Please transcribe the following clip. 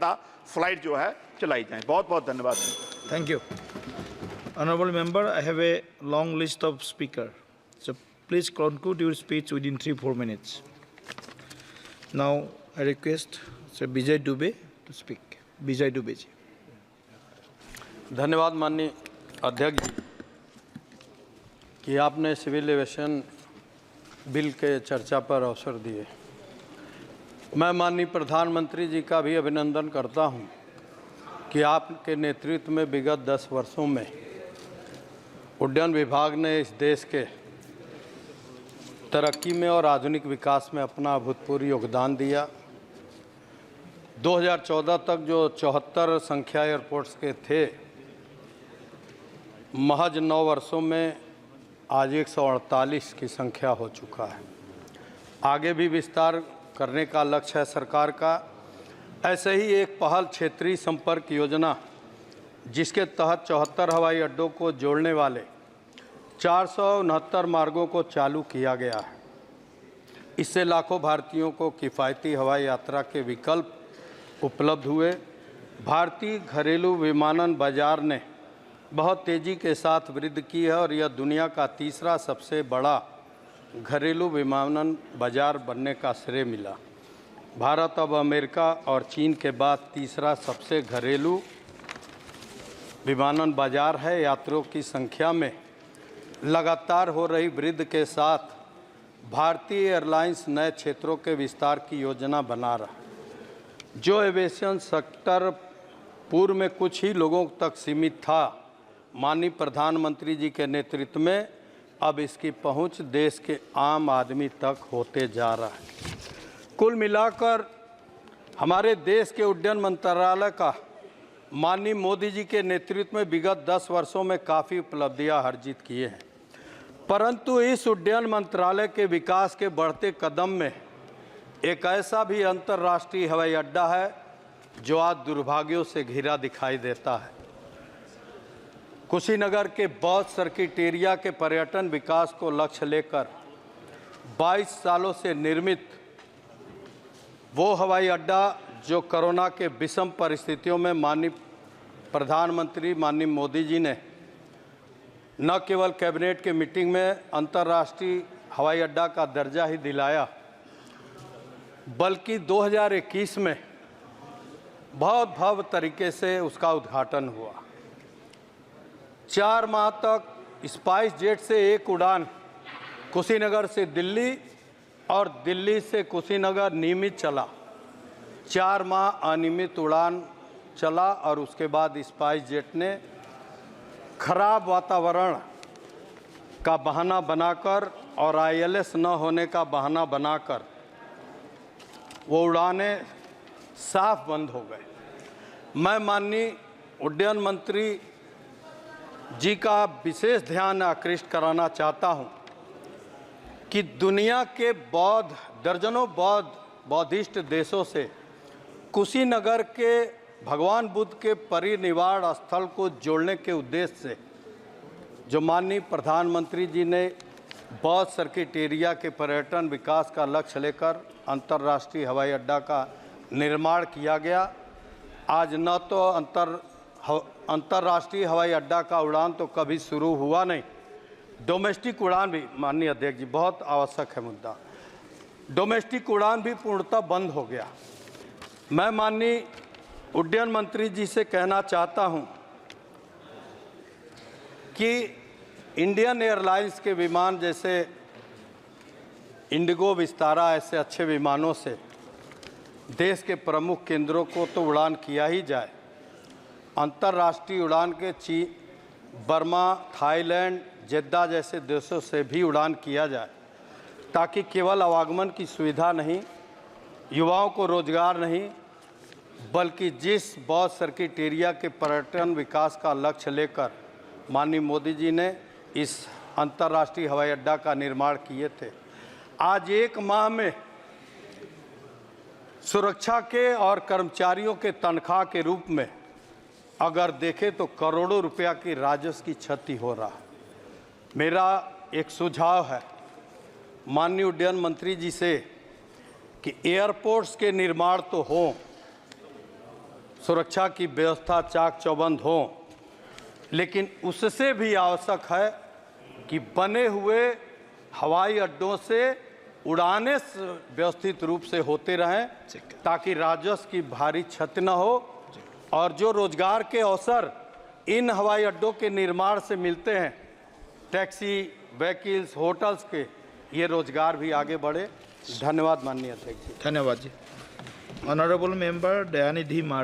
ज़्यादा फ्लाइट जो है चलाई जाएँ। बहुत बहुत धन्यवाद। Thank you. Honorable member, I have a long list of speakers. So please conclude your speech within 3-4 minutes. Now I request Sir Bijay Dubey to speak. Bijay Dubey ji. धन्यवाद माननीय अध्यक्ष जी कि आपने सिविल एविएशन बिल के चर्चा पर अवसर दिए। मैं माननीय प्रधानमंत्री जी का भी अभिनंदन करता हूं कि आपके नेतृत्व में विगत 10 वर्षों में उड्डयन विभाग ने इस देश के तरक्की में और आधुनिक विकास में अपना अभूतपूर्व योगदान दिया। 2014 तक जो 74 संख्या एयरपोर्ट्स के थे, महज 9 वर्षों में आज 148 की संख्या हो चुका है। आगे भी विस्तार करने का लक्ष्य है सरकार का। ऐसे ही एक पहल क्षेत्रीय संपर्क योजना, जिसके तहत 74 हवाई अड्डों को जोड़ने वाले 469 मार्गों को चालू किया गया है। इससे लाखों भारतीयों को किफ़ायती हवाई यात्रा के विकल्प उपलब्ध हुए। भारतीय घरेलू विमानन बाजार ने बहुत तेज़ी के साथ वृद्धि की है और यह दुनिया का तीसरा सबसे बड़ा घरेलू विमानन बाजार बनने का श्रेय मिला। भारत अब अमेरिका और चीन के बाद तीसरा सबसे घरेलू विमानन बाजार है। यात्रियों की संख्या में लगातार हो रही वृद्धि के साथ भारतीय एयरलाइंस नए क्षेत्रों के विस्तार की योजना बना रहा है। जो एविएशन सेक्टर पूर्व में कुछ ही लोगों तक सीमित था, माननीय प्रधानमंत्री जी के नेतृत्व में अब इसकी पहुंच देश के आम आदमी तक होते जा रहा है। कुल मिलाकर हमारे देश के उड्डयन मंत्रालय का माननीय मोदी जी के नेतृत्व में विगत 10 वर्षों में काफ़ी उपलब्धियां अर्जित किए हैं, परंतु इस उड्डयन मंत्रालय के विकास के बढ़ते कदम में एक ऐसा भी अंतर्राष्ट्रीय हवाई अड्डा है जो आज दुर्भाग्यों से घिरा दिखाई देता है। कुशीनगर के बौद्ध सर्किट एरिया के पर्यटन विकास को लक्ष्य लेकर 22 सालों से निर्मित वो हवाई अड्डा जो कोरोना के विषम परिस्थितियों में माननीय प्रधानमंत्री माननीय मोदी जी ने न केवल कैबिनेट के मीटिंग में अंतर्राष्ट्रीय हवाई अड्डा का दर्जा ही दिलाया, बल्कि 2021 में बहुत भव्य तरीके से उसका उद्घाटन हुआ। 4 माह तक स्पाइस जेट से एक उड़ान कुशीनगर से दिल्ली और दिल्ली से कुशीनगर नियमित चला। 4 माह अनियमित उड़ान चला और उसके बाद स्पाइस जेट ने खराब वातावरण का बहाना बनाकर और ILS न होने का बहाना बनाकर वो उड़ानें साफ बंद हो गए। मैं माननीय उड्डयन मंत्री जी का विशेष ध्यान आकृष्ट कराना चाहता हूं कि दुनिया के दर्जनों बौद्धिस्ट देशों से कुशीनगर के भगवान बुद्ध के परिनिर्वाण स्थल को जोड़ने के उद्देश्य से जो माननीय प्रधानमंत्री जी ने बौद्ध सर्किट एरिया के पर्यटन विकास का लक्ष्य लेकर अंतर्राष्ट्रीय हवाई अड्डा का निर्माण किया गया। आज न तो अंतर्राष्ट्रीय हवाई अड्डा का उड़ान तो कभी शुरू हुआ नहीं, डोमेस्टिक उड़ान भी, माननीय अध्यक्ष जी बहुत आवश्यक है मुद्दा, डोमेस्टिक उड़ान भी पूर्णतः बंद हो गया। मैं माननीय उड्डयन मंत्री जी से कहना चाहता हूं कि इंडियन एयरलाइंस के विमान जैसे इंडिगो, विस्तारा ऐसे अच्छे विमानों से देश के प्रमुख केंद्रों को तो उड़ान किया ही जाए। अंतर्राष्ट्रीय उड़ान के चीन, बर्मा, थाईलैंड, जेद्दा जैसे देशों से भी उड़ान किया जाए, ताकि केवल आवागमन की सुविधा नहीं, युवाओं को रोजगार नहीं, बल्कि जिस बौद्ध सर्किट एरिया के पर्यटन विकास का लक्ष्य लेकर माननीय मोदी जी ने इस अंतर्राष्ट्रीय हवाई अड्डा का निर्माण किए थे, आज 1 माह में सुरक्षा के और कर्मचारियों के तनख्वाह के रूप में अगर देखें तो करोड़ों रुपया की राजस्व की क्षति हो रहा है। मेरा एक सुझाव है माननीय उड्डयन मंत्री जी से कि एयरपोर्ट्स के निर्माण तो हो, सुरक्षा की व्यवस्था चाक चौबंद हो, लेकिन उससे भी आवश्यक है कि बने हुए हवाई अड्डों से उड़ानें व्यवस्थित रूप से होते रहें, ताकि राजस्व की भारी क्षति न हो और जो रोजगार के अवसर इन हवाई अड्डों के निर्माण से मिलते हैं, टैक्सी, व्हीकल्स, होटल्स के, ये रोजगार भी आगे बढ़े। धन्यवाद माननीय अध्यक्ष जी। धन्यवाद जी। ऑनरेबल मेंबर दयानिधि महाराज।